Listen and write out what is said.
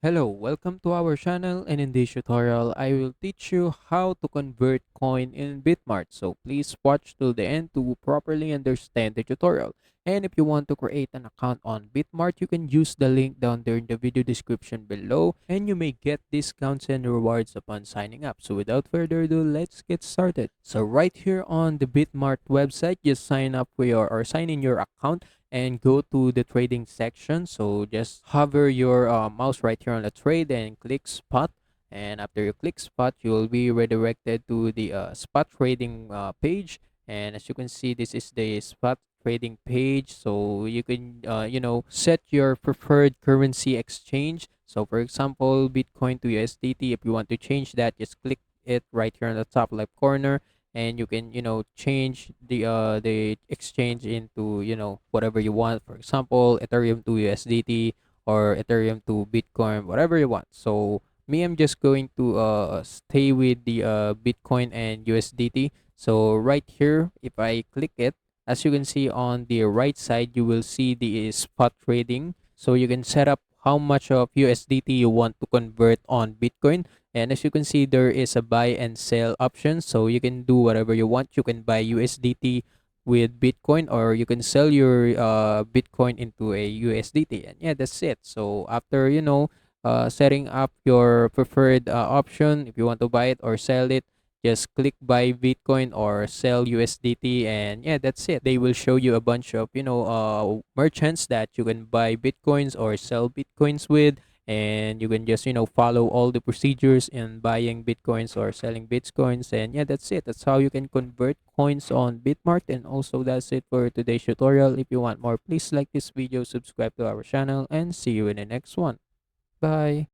Hello, welcome to our channel, and in this tutorial I will teach you how to convert coin in Bitmart. So please watch till the end to properly understand the tutorial. And if you want to create an account on Bitmart, you can use the link down there in the video description below, and you may get discounts and rewards upon signing up. So without further ado, let's get started. So right here on the Bitmart website, just sign up for your or sign in your account and go to the trading section. So just hover your mouse right here on the trade and click spot. And after you click spot, you will be redirected to the spot trading page. And as you can see, this is the spot trading page. So you can, set your preferred currency exchange. So for example, Bitcoin to USDT. If you want to change that, just click it right here on the top left corner, and you can change the exchange into whatever you want. For example, Ethereum to USDT or Ethereum to Bitcoin, whatever you want. So me, I'm just going to stay with the Bitcoin and USDT. So right here, if I click it, as you can see on the right side, you will see the spot trading. So you can set up how much of USDT you want to convert on Bitcoin. And as you can see, there is a buy and sell option. So you can do whatever you want. You can buy USDT with Bitcoin, or you can sell your Bitcoin into a USDT. And yeah, that's it. So after, setting up your preferred option, if you want to buy it or sell it, just click buy Bitcoin or sell USDT. And yeah, that's it. They will show you a bunch of, merchants that you can buy Bitcoins or sell Bitcoins with, and you can just follow all the procedures in buying bitcoins or selling bitcoins. And yeah, that's it. That's how you can convert coins on Bitmart. And also, that's it for today's tutorial. If you want more, please like this video, subscribe to our channel, and see you in the next one. Bye.